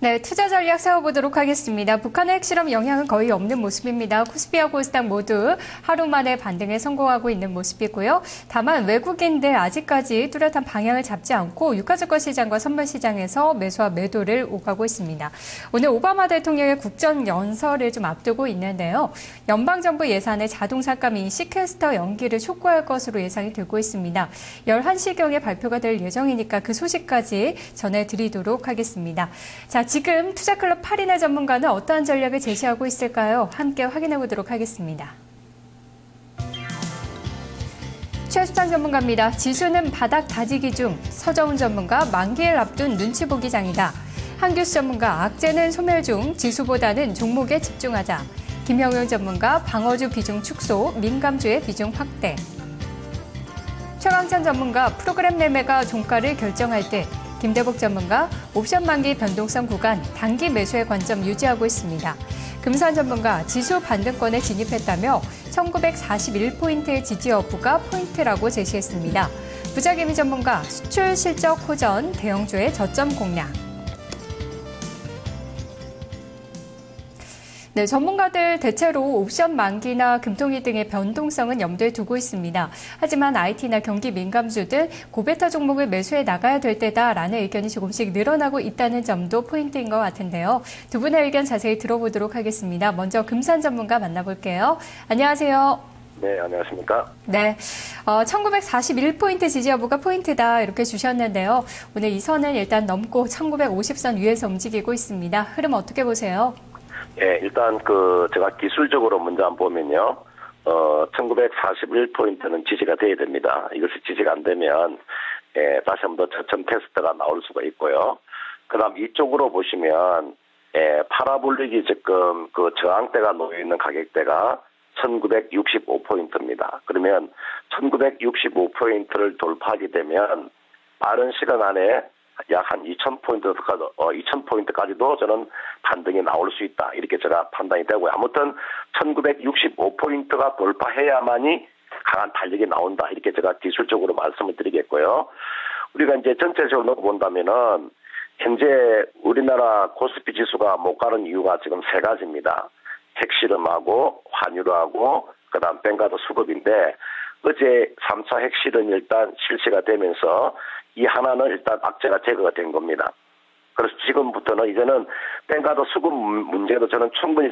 네, 투자 전략 세워보도록 하겠습니다. 북한의 핵실험 영향은 거의 없는 모습입니다. 코스피와 코스닥 모두 하루 만에 반등에 성공하고 있는 모습이고요. 다만 외국인들 아직까지 뚜렷한 방향을 잡지 않고 유가증권 시장과 선물 시장에서 매수와 매도를 오가고 있습니다. 오늘 오바마 대통령의 국정 연설을 좀 앞두고 있는데요. 연방정부 예산의 자동 삭감인 시퀘스터 연기를 촉구할 것으로 예상이 되고 있습니다. 11시경에 발표가 될 예정이니까 그 소식까지 전해드리도록 하겠습니다. 자, 지금 투자클럽 8인의 전문가는 어떠한 전략을 제시하고 있을까요? 함께 확인해 보도록 하겠습니다. 최수찬 전문가입니다. 지수는 바닥 다지기 중, 서정훈 전문가 만기를 앞둔 눈치 보기 장이다. 한규수 전문가 악재는 소멸 중, 지수보다는 종목에 집중하자. 김형용 전문가 방어주 비중 축소, 민감주의 비중 확대. 최강찬 전문가 프로그램 매매가 종가를 결정할 때, 김대복 전문가 옵션 만기 변동성 구간 단기 매수의 관점 유지하고 있습니다. 금산 전문가 지수 반등권에 진입했다며 1941포인트의 지지 여부가 포인트라고 제시했습니다. 부자기미 전문가 수출 실적 호전 대형주의 저점 공략. 네, 전문가들 대체로 옵션 만기나 금통위 등의 변동성은 염두에 두고 있습니다. 하지만 IT나 경기 민감주 등 고베타 종목을 매수해 나가야 될 때다라는 의견이 조금씩 늘어나고 있다는 점도 포인트인 것 같은데요. 두 분의 의견 자세히 들어보도록 하겠습니다. 먼저 금산 전문가 만나볼게요. 안녕하세요. 네, 안녕하십니까? 네, 1941포인트 지지 여부가 포인트다 이렇게 주셨는데요. 오늘 이 선은 일단 넘고 1950선 위에서 움직이고 있습니다. 흐름 어떻게 보세요? 예, 일단 제가 기술적으로 먼저 한번 보면요. 1941포인트는 지지가 돼야 됩니다. 이것이 지지가 안 되면 다시 한번 더 저점 테스트가 나올 수가 있고요. 그다음 이쪽으로 보시면 파라볼릭이 지금 저항대가 놓여 있는 가격대가 1965포인트입니다. 그러면 1965포인트를 돌파하게 되면 빠른 시간 안에 약 한 2,000포인트까지도 저는 반등이 나올 수 있다. 이렇게 제가 판단이 되고요. 아무튼 1965포인트가 돌파해야만이 강한 탄력이 나온다. 이렇게 제가 기술적으로 말씀을 드리겠고요. 우리가 이제 전체적으로 놓고 본다면은 현재 우리나라 코스피 지수가 못 가는 이유가 지금 세 가지입니다. 핵실험하고 환율하고 그다음 뱅가드 수급인데 어제 3차 핵실험이 일단 실시가 되면서 이 하나는 일단 악재가 제거가 된 겁니다. 그래서 지금부터는 이제는 뱅가드 수급 문제도 저는 충분히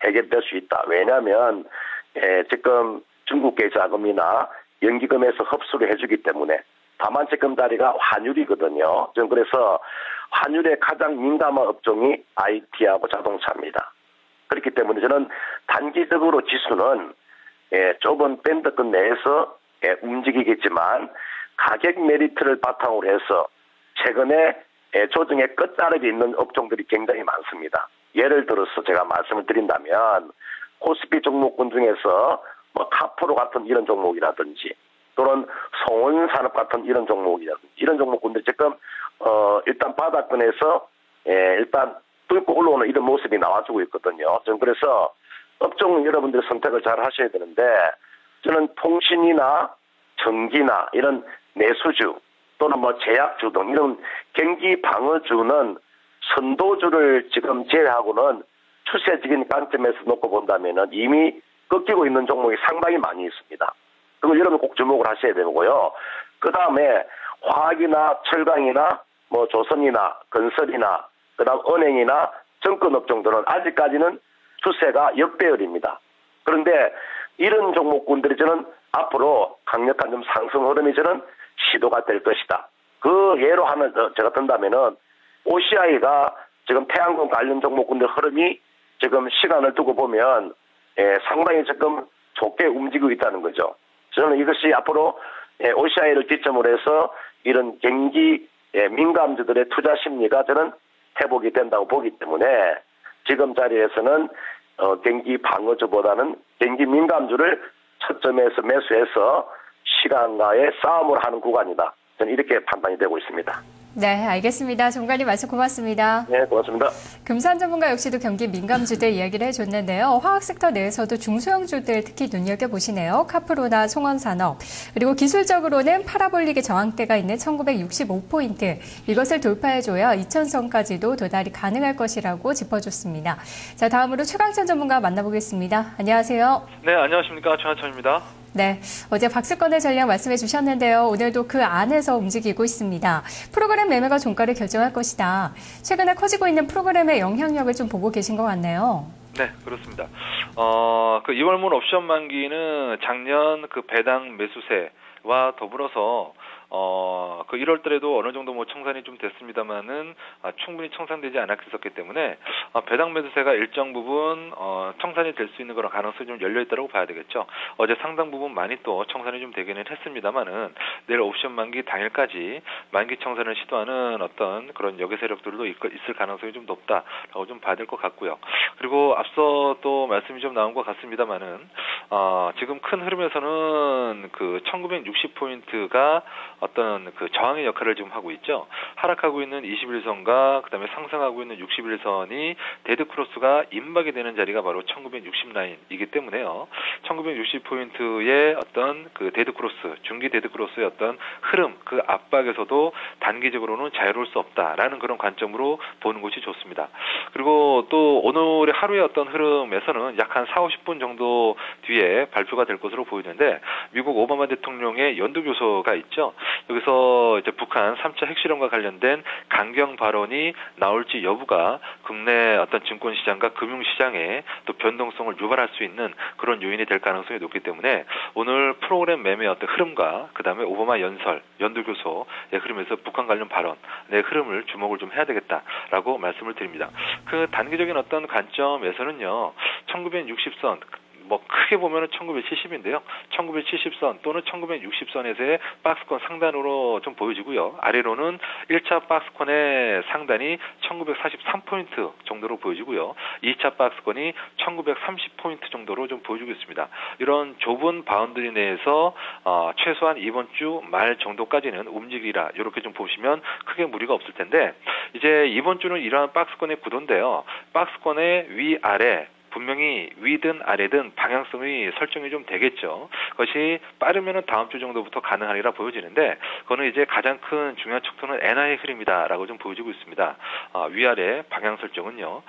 해결될 수 있다. 왜냐하면 지금 중국계 자금이나 연기금에서 흡수를 해주기 때문에 다만 지금 자리가 환율이거든요. 저는 그래서 환율에 가장 민감한 업종이 IT하고 자동차입니다. 그렇기 때문에 저는 단기적으로 지수는 좁은 밴드권 내에서 움직이겠지만 가격 메리트를 바탕으로 해서 최근에 조정의 끝자락에 있는 업종들이 굉장히 많습니다. 예를 들어서 제가 말씀을 드린다면 코스피 종목군 중에서 카프로 같은 이런 종목이라든지 또는 송원산업 같은 이런 종목이라든지 이런 종목군들이 지금 일단 바닥권에서 일단 뚫고 올라오는 이런 모습이 나와주고 있거든요. 저는 그래서 업종 여러분들이 선택을 잘 하셔야 되는데 저는 통신이나 전기나 이런 내수주 또는 제약주 등 이런 경기 방어주는 선도주를 지금 제외하고는 추세적인 관점에서 놓고 본다면은 이미 꺾이고 있는 종목이 상당히 많이 있습니다. 그걸 여러분 꼭 주목을 하셔야 되고요. 그 다음에 화학이나 철강이나 조선이나 건설이나 그다음 은행이나 정권업종들은 아직까지는 추세가 역배열입니다. 그런데 이런 종목군들이 저는 앞으로 강력한 좀 상승 흐름이 저는 시도가 될 것이다. 그 예로 하나 제가 든다면은 OCI가 지금 태양광 관련 종목군들 흐름이 지금 시간을 두고 보면 상당히 지금 좋게 움직이고 있다는 거죠. 저는 이것이 앞으로 OCI를 기점으로 해서 이런 경기 민감주들의 투자 심리가 저는 회복이 된다고 보기 때문에 지금 자리에서는 경기 방어주보다는 경기 민감주를 초점에서 매수해서 시간과의 싸움을 하는 구간이다. 저는 이렇게 판단이 되고 있습니다. 네, 알겠습니다. 전문가님 말씀 고맙습니다. 네, 고맙습니다. 금산 전문가 역시도 경기 민감주들 이야기를 해줬는데요. 화학 섹터 내에서도 중소형주들 특히 눈여겨보시네요. 카프로나 송원산업. 그리고 기술적으로는 파라볼릭의 저항대가 있는 1965포인트. 이것을 돌파해줘야 2000선까지도 도달이 가능할 것이라고 짚어줬습니다. 자, 다음으로 최강찬 전문가 만나보겠습니다. 안녕하세요. 네, 안녕하십니까. 최강찬입니다. 네, 어제 박스권의 전략 말씀해 주셨는데요. 오늘도 그 안에서 움직이고 있습니다. 프로그램 매매가 종가를 결정할 것이다. 최근에 커지고 있는 프로그램의 영향력을 좀 보고 계신 것 같네요. 네, 그렇습니다. 그 2월문 옵션 만기는 작년 그 배당 매수세와 더불어서 그 1월 달에도 어느 정도 뭐 청산이 좀 됐습니다만은 충분히 청산되지 않았었기 때문에 배당 매수세가 일정 부분 청산이 될 수 있는 그런 가능성이 좀 열려 있다고 봐야 되겠죠. 어제 상당 부분 많이 또 청산이 좀 되기는 했습니다만은 내일 옵션 만기 당일까지 만기 청산을 시도하는 어떤 그런 역의 세력들도 있을 가능성이 좀 높다라고 좀 봐야 될 것 같고요. 그리고 앞서 또 말씀이 좀 나온 것 같습니다만은 지금 큰 흐름에서는 그 1960포인트가 어떤 그 저항의 역할을 지금 하고 있죠. 하락하고 있는 21선과 그다음에 상승하고 있는 61선이 데드크로스가 임박이 되는 자리가 바로 1960 라인이기 때문에요. 1960포인트의 어떤 그 데드크로스, 중기 데드크로스의 어떤 흐름, 그 압박에서도 단기적으로는 자유로울 수 없다라는 그런 관점으로 보는 것이 좋습니다. 그리고 또 오늘의 하루의 어떤 흐름에서는 약 한 4, 50분 정도 뒤에 발표가 될 것으로 보이는데 미국 오바마 대통령의 연두교서가 있죠. 여기서 이제 북한 3차 핵실험과 관련된 강경 발언이 나올지 여부가 국내 어떤 증권시장과 금융시장에 또 변동성을 유발할 수 있는 그런 요인이 될 가능성이 높기 때문에 오늘 프로그램 매매 어떤 흐름과 그 다음에 오바마 연두교서의 흐름에서 북한 관련 발언의 흐름을 주목을 좀 해야 되겠다라고 말씀을 드립니다. 그 단기적인 어떤 관점에서는요, 1960선 뭐 크게 보면은 1970인데요. 1970선 또는 1960선에서의 박스권 상단으로 좀 보여지고요. 아래로는 1차 박스권의 상단이 1943포인트 정도로 보여지고요. 2차 박스권이 1930포인트 정도로 좀 보여지고 있습니다. 이런 좁은 바운더리 내에서 최소한 이번 주 말 정도까지는 움직이라 이렇게 좀 보시면 크게 무리가 없을 텐데 이제 이번 주는 이러한 박스권의 구도인데요. 박스권의 위아래 분명히 위든 아래든 방향성이 설정이 좀 되겠죠. 그것이 빠르면은 다음 주 정도부터 가능하리라 보여지는데, 그거는 이제 가장 큰 중요한 척도는 엔화의 흐름이다라고 좀 보여지고 있습니다. 위아래 방향 설정은요.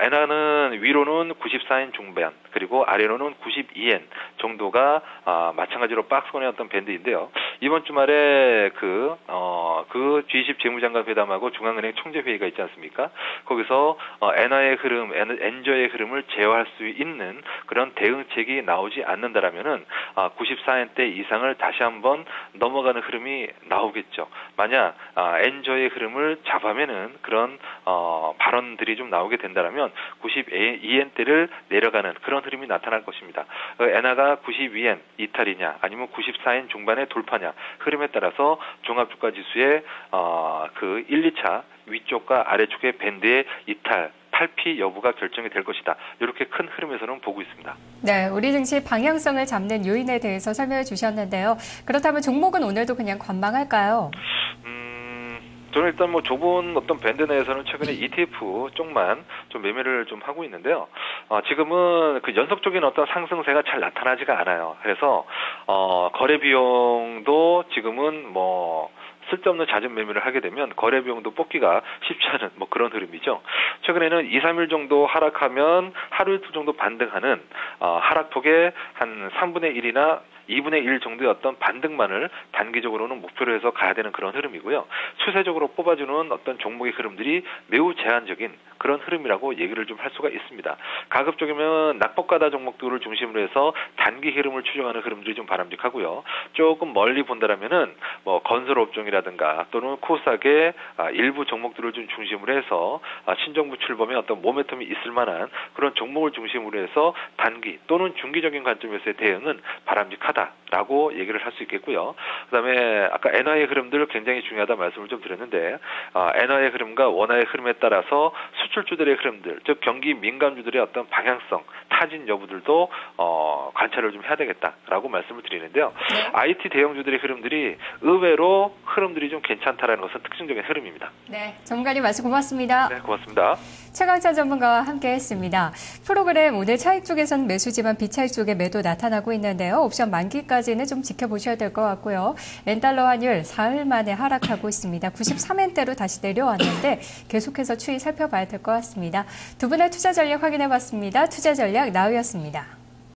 엔화는 위로는 94엔 중반, 그리고 아래로는 92엔 정도가 마찬가지로 박스권의 어떤 밴드인데요. 이번 주말에 그 G20 재무장관 회담하고 중앙은행 총재 회의가 있지 않습니까? 거기서 엔화의 흐름, 엔저의 흐름을 제어할 수 있는 그런 대응책이 나오지 않는다라면은 94엔대 이상을 다시 한번 넘어가는 흐름이 나오겠죠. 만약 엔저의 흐름을 잡아매는 그런 발언들이 좀 나오게 된다라면 92엔대를 내려가는 그런 흐름이 나타날 것입니다. 엔화가 92엔 이탈이냐 아니면 94엔 중반의 돌파냐 흐름에 따라서 종합주가 지수의 그 1, 2차 위쪽과 아래쪽의 밴드의 이탈 탈피 여부가 결정이 될 것이다. 이렇게 큰 흐름에서는 보고 있습니다. 네, 우리 증시 방향성을 잡는 요인에 대해서 설명해 주셨는데요. 그렇다면 종목은 오늘도 그냥 관망할까요? 저는 일단 뭐 좁은 어떤 밴드 내에서는 최근에 ETF 쪽만 좀 매매를 좀 하고 있는데요. 지금은 그 연속적인 어떤 상승세가 잘 나타나지가 않아요. 그래서 거래 비용도 지금은 뭐 쓸데없는 잦은 매매를 하게 되면 거래 비용도 뽑기가 쉽지 않은 뭐 그런 흐름이죠. 최근에는 2, 3일 정도 하락하면 하루 이틀 정도 반등하는 하락폭의 한 3분의 1이나 2분의 1 정도의 어떤 반등만을 단기적으로는 목표로 해서 가야 되는 그런 흐름이고요. 추세적으로 뽑아주는 어떤 종목의 흐름들이 매우 제한적인 그런 흐름이라고 얘기를 좀 할 수가 있습니다. 가급적이면 낙폭가다 종목들을 중심으로 해서 단기 흐름을 추정하는 흐름들이 좀 바람직하고요. 조금 멀리 본다라면은 뭐 건설 업종이라든가 또는 코스닥의 일부 종목들을 좀 중심으로 해서 신정부 출범의 어떤 모멘텀이 있을 만한 그런 종목을 중심으로 해서 단기 또는 중기적인 관점에서의 대응은 바람직하다. 라고 얘기를 할 수 있겠고요. 그다음에 아까 엔화의 흐름들 굉장히 중요하다 말씀을 좀 드렸는데 엔화의 흐름과 원화의 흐름에 따라서 수출주들의 흐름들, 즉 경기 민감주들의 어떤 방향성, 타진 여부들도 관찰을 좀 해야 되겠다라고 말씀을 드리는데요. 네. IT 대형주들의 흐름들이 의외로 흐름들이 좀 괜찮다라는 것은 특징적인 흐름입니다. 네, 전문가님 말씀 고맙습니다. 네, 고맙습니다. 최강찬 전문가와 함께했습니다. 프로그램 오늘 차익 쪽에서는 매수지만 비차익 쪽에 매도 나타나고 있는데요. 옵션 만기까지는 좀 지켜보셔야 될 것 같고요. 엔달러 환율 사흘 만에 하락하고 있습니다. 93엔대로 다시 내려왔는데 계속해서 추이 살펴봐야 될 것 같습니다. 두 분의 투자 전략 확인해봤습니다. 투자 전략 나우였습니다.